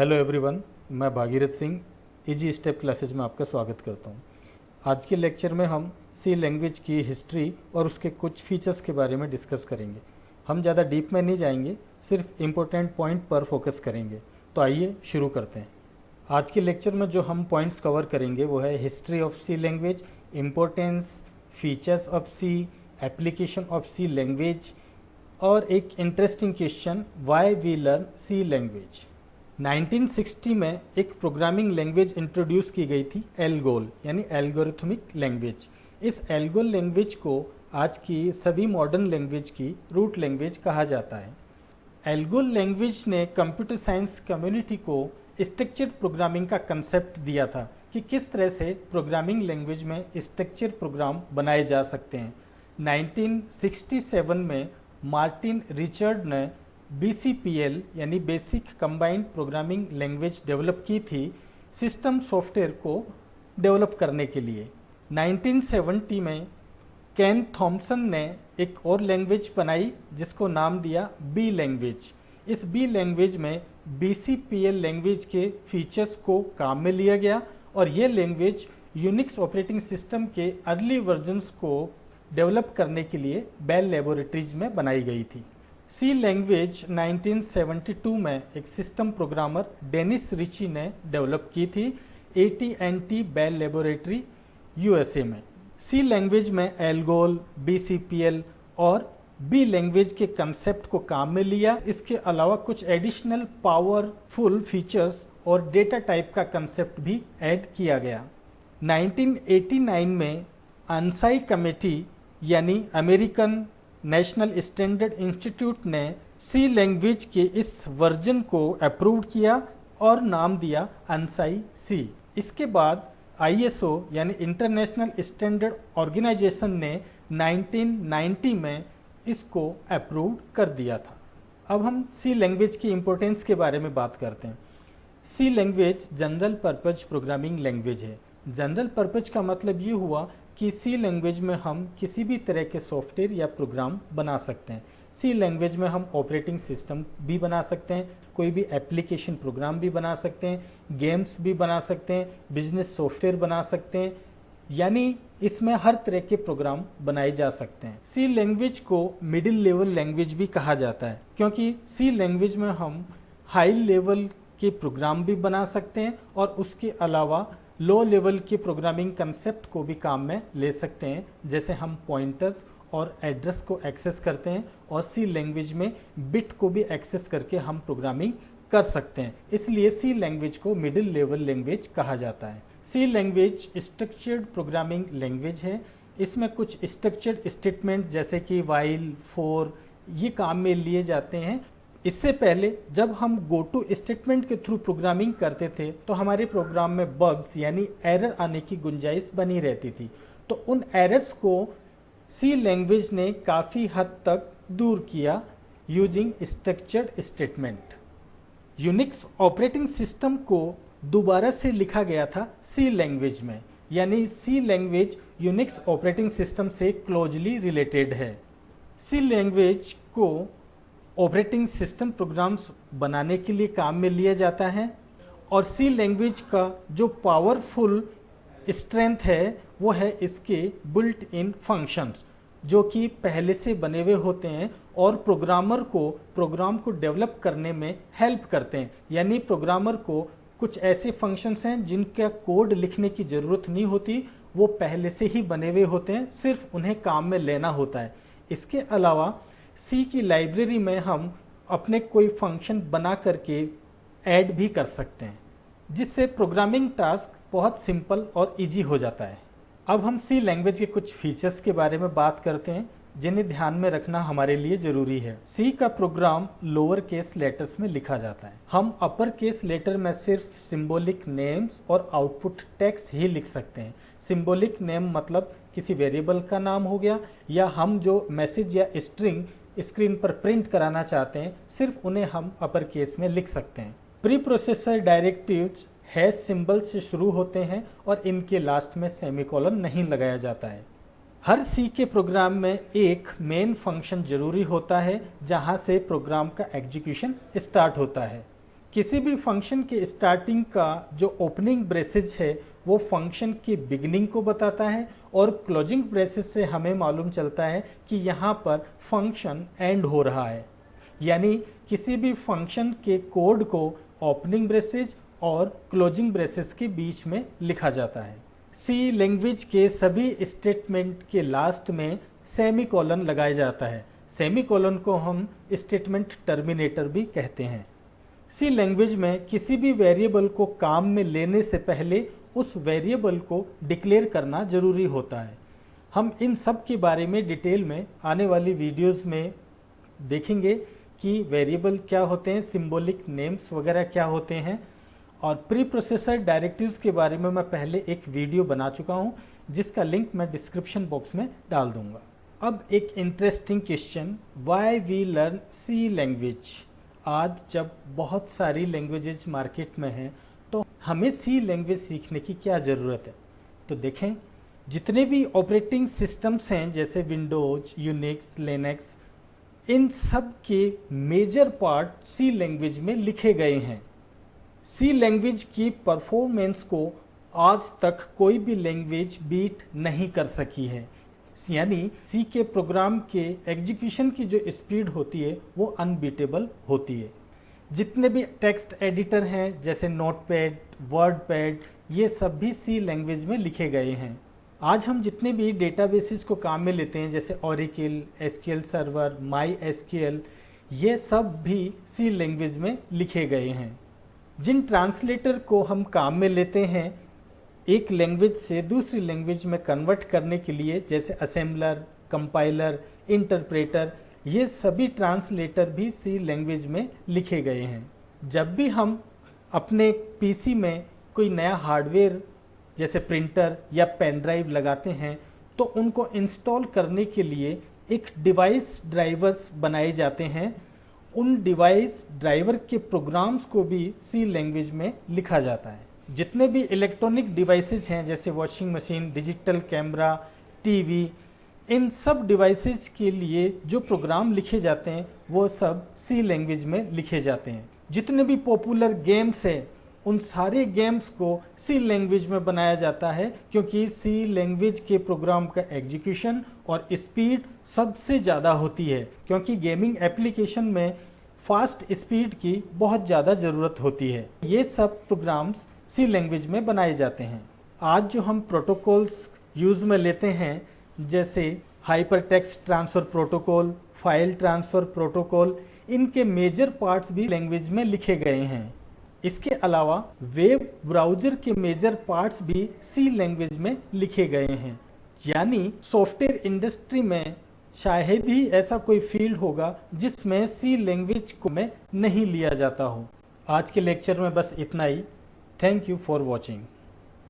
Hello everyone, मैं Bhagirath Singh easy step classes में आपका स्वागत करता हूं। आज के लेक्चर में हम सी लैंग्वेज की हिस्ट्री और उसके कुछ फीचर्स के बारे में डिस्कस करेंगे। हम ज़्यादा डीप में नहीं जाएंगे, सिर्फ इम्पोर्टेंट पॉइंट पर फोकस करेंगे। तो आइए शुरू करते हैं। आज के लेक्चर में जो हम पॉइंट्स कवर करेंगे वो है history of C language, importance, features of C, application of C language और एक interesting question, why we learn C language. 1960 में एक प्रोग्रामिंग लैंग्वेज इंट्रोड्यूस की गई थी, एल्गोल यानी एल्गोरिथमिक लैंग्वेज। इस एल्गोल लैंग्वेज को आज की सभी मॉडर्न लैंग्वेज की रूट लैंग्वेज कहा जाता है। एल्गोल लैंग्वेज ने कंप्यूटर साइंस कम्युनिटी को स्ट्रक्चर्ड प्रोग्रामिंग का कंसेप्ट दिया था कि किस तरह से प्रोग्रामिंग लैंग्वेज में स्ट्रक्चर्ड प्रोग्राम बनाए जा सकते हैं। 1967 में मार्टिन रिचर्ड ने BCPL यानी basic combined programming language develop की थी सिस्टम सॉफ्टवेयर को डेवलप करने के लिए। 1970 में केन थॉमसन ने एक और लैंग्वेज बनाई जिसको नाम दिया बी लैंग्वेज। इस बी लैंग्वेज में BCPL लैंग्वेज के फीचर्स को काम में लिया गया और ये लैंग्वेज यूनिक्स ऑपरेटिंग सिस्टम के अर्ली वर्जन्स को डेवलप करने के लिए बेल लैबोरेटरीज में बनाई गई थी। सी लैंग्वेज 1972 में एक सिस्टम प्रोग्रामर डेनिस रिची ने डेवलप की थी AT&T बेल लैबोरेटरी USA में। सी लैंग्वेज में एल्गोल, BCPL और बी लैंग्वेज के कंसेप्ट को काम में लिया। इसके अलावा कुछ एडिशनल पावरफुल फीचर्स और डेटा टाइप का कंसेप्ट भी ऐड किया गया। 1989 में ANSI कमेटी यानी अमेरिकन नेशनल स्टैंडर्ड इंस्टीट्यूट ने सी लैंग्वेज के इस वर्जन को अप्रूव किया और नाम दिया ANSI C। इसके बाद ISO यानी इंटरनेशनल स्टैंडर्ड ऑर्गेनाइजेशन ने 1990 में इसको अप्रूव कर दिया था। अब हम सी लैंग्वेज की इम्पोर्टेंस के बारे में बात करते हैं। C language general purpose programming language है। जनरल पर्पज का मतलब ये हुआ कि सी लैंग्वेज में हम किसी भी तरह के सॉफ्टवेयर या प्रोग्राम बना सकते हैं। सी लैंग्वेज में हम ऑपरेटिंग सिस्टम भी बना सकते हैं, कोई भी एप्लीकेशन प्रोग्राम भी बना सकते हैं, गेम्स भी बना सकते हैं, बिजनेस सॉफ्टवेयर बना सकते हैं, यानी इसमें हर तरह के प्रोग्राम बनाए जा सकते हैं। सी लैंग्वेज को मिडिल लेवल लैंग्वेज भी कहा जाता है क्योंकि सी लैंग्वेज में हम हाई लेवल के प्रोग्राम भी बना सकते हैं और उसके अलावा लो लेवल के प्रोग्रामिंग कंसेप्ट को भी काम में ले सकते हैं, जैसे हम पॉइंटर्स और एड्रेस को एक्सेस करते हैं और सी लैंग्वेज में बिट को भी एक्सेस करके हम प्रोग्रामिंग कर सकते हैं। इसलिए सी लैंग्वेज को मिडिल लेवल लैंग्वेज कहा जाता है। सी लैंग्वेज स्ट्रक्चर्ड प्रोग्रामिंग लैंग्वेज है। इसमें कुछ स्ट्रक्चर्ड स्टेटमेंट जैसे कि वाइल, फॉर ये काम में लिए जाते हैं। इससे पहले जब हम गो टू स्टेटमेंट के थ्रू प्रोग्रामिंग करते थे तो हमारे प्रोग्राम में बग्स यानी एरर आने की गुंजाइश बनी रहती थी। तो उन एरर्स को सी लैंग्वेज ने काफ़ी हद तक दूर किया using structured statement. Unix operating system को दोबारा से लिखा गया था सी लैंग्वेज में, यानी सी लैंग्वेज यूनिक्स ऑपरेटिंग सिस्टम से क्लोजली रिलेटेड है। सी लैंग्वेज को ऑपरेटिंग सिस्टम प्रोग्राम्स बनाने के लिए काम में लिया जाता है और सी लैंग्वेज का जो पावरफुल स्ट्रेंथ है वो है इसके बुल्ट इन फंक्शंस जो कि पहले से बने हुए होते हैं और प्रोग्रामर को प्रोग्राम को डेवलप करने में हेल्प करते हैं। यानी प्रोग्रामर को कुछ ऐसे फंक्शंस हैं जिनका कोड लिखने की ज़रूरत नहीं होती, वो पहले से ही बने हुए होते हैं, सिर्फ उन्हें काम में लेना होता है। इसके अलावा सी की लाइब्रेरी में हम अपने कोई फंक्शन बना करके ऐड भी कर सकते हैं, जिससे प्रोग्रामिंग टास्क बहुत सिंपल और इजी हो जाता है। अब हम सी लैंग्वेज के कुछ फीचर्स के बारे में बात करते हैं जिन्हें ध्यान में रखना हमारे लिए ज़रूरी है। सी का प्रोग्राम लोअर केस लेटर्स में लिखा जाता है। हम अपर केस लेटर में सिर्फ सिंबॉलिक नेम्स और आउटपुट टेक्स्ट ही लिख सकते हैं। सिंबॉलिक नेम मतलब किसी वेरिएबल का नाम हो गया, या हम जो मैसेज या स्ट्रिंग स्क्रीन पर प्रिंट कराना चाहते हैं सिर्फ उन्हें हम अपर केस में लिख सकते हैं। Pre processor directives hash symbol से शुरू होते हैं और इनके लास्ट में सेमीकोलन नहीं लगाया जाता है। हर सी के प्रोग्राम में एक मेन फंक्शन जरूरी होता है जहां से प्रोग्राम का एग्जीक्यूशन स्टार्ट होता है। किसी भी फंक्शन के स्टार्टिंग का जो ओपनिंग ब्रेसेज है वो फंक्शन की बिगिनिंग को बताता है और क्लोजिंग ब्रेसेज से हमें मालूम चलता है कि यहाँ पर फंक्शन एंड हो रहा है। यानी किसी भी फंक्शन के कोड को ओपनिंग ब्रेसेज और क्लोजिंग ब्रेसेज के बीच में लिखा जाता है। सी लैंग्वेज के सभी स्टेटमेंट के लास्ट में सेमीकोलन लगाया जाता है। सेमीकोलन को हम स्टेटमेंट टर्मिनेटर भी कहते हैं। सी लैंग्वेज में किसी भी वेरिएबल को काम में लेने से पहले उस वेरिएबल को डिक्लेयर करना जरूरी होता है। हम इन सब के बारे में डिटेल में आने वाली वीडियोस में देखेंगे कि वेरिएबल क्या होते हैं, सिंबॉलिक नेम्स वगैरह क्या होते हैं, और प्री प्रोसेसर डायरेक्टिव्स के बारे में मैं पहले एक वीडियो बना चुका हूं जिसका लिंक मैं डिस्क्रिप्शन बॉक्स में डाल दूंगा। अब एक interesting question, why we learn C language. आज जब बहुत सारी लैंग्वेजेस मार्केट में हैं तो हमें सी लैंग्वेज सीखने की क्या ज़रूरत है। तो देखें, जितने भी ऑपरेटिंग सिस्टम्स हैं जैसे विंडोज, यूनिक्स, लिनक्स, इन सब के मेजर पार्ट सी लैंग्वेज में लिखे गए हैं। सी लैंग्वेज की परफॉर्मेंस को आज तक कोई भी लैंग्वेज बीट नहीं कर सकी है। यानी सी के प्रोग्राम के एग्जीक्यूशन की जो स्पीड होती है वो अनबीटेबल होती है। जितने भी टेक्स्ट एडिटर हैं जैसे नोटपैड, वर्डपैड, ये सब भी सी लैंग्वेज में लिखे गए हैं। आज हम जितने भी डेटाबेसेस को काम में लेते हैं जैसे Oracle, SQL server, my SQL, ये सब भी सी लैंग्वेज में लिखे गए हैं। जिन ट्रांसलेटर को हम काम में लेते हैं एक लैंग्वेज से दूसरी लैंग्वेज में कन्वर्ट करने के लिए, जैसे असेंबलर, कंपाइलर, इंटरप्रेटर, ये सभी ट्रांसलेटर भी सी लैंग्वेज में लिखे गए हैं। जब भी हम अपने पीसी में कोई नया हार्डवेयर जैसे प्रिंटर या पेन ड्राइव लगाते हैं तो उनको इंस्टॉल करने के लिए एक डिवाइस ड्राइवर्स बनाए जाते हैं। उन डिवाइस ड्राइवर के प्रोग्राम्स को भी सी लैंग्वेज में लिखा जाता है। जितने भी इलेक्ट्रॉनिक डिवाइसेस हैं जैसे washing machine, digital camera, TV, इन सब डिवाइसेस के लिए जो प्रोग्राम लिखे जाते हैं वो सब सी लैंग्वेज में लिखे जाते हैं। जितने भी पॉपुलर गेम्स हैं उन सारे गेम्स को सी लैंग्वेज में बनाया जाता है क्योंकि सी लैंग्वेज के प्रोग्राम का एग्जीक्यूशन और स्पीड सबसे ज़्यादा होती है, क्योंकि गेमिंग एप्लीकेशन में फास्ट स्पीड की बहुत ज़्यादा ज़रूरत होती है। ये सब प्रोग्राम्स सी लैंग्वेज में बनाए जाते हैं। आज जो हम प्रोटोकॉल्स यूज़ में लेते हैं जैसे hyper text transfer protocol, file transfer protocol, इनके मेजर पार्ट्स भी लैंग्वेज में लिखे गए हैं। इसके अलावा वेब ब्राउज़र के मेजर पार्ट्स भी सी लैंग्वेज में लिखे गए हैं। यानी सॉफ्टवेयर इंडस्ट्री में शायद ही ऐसा कोई फील्ड होगा जिसमें सी लैंग्वेज को में नहीं लिया जाता हो। आज के लेक्चर में बस इतना ही। Thank you for watching.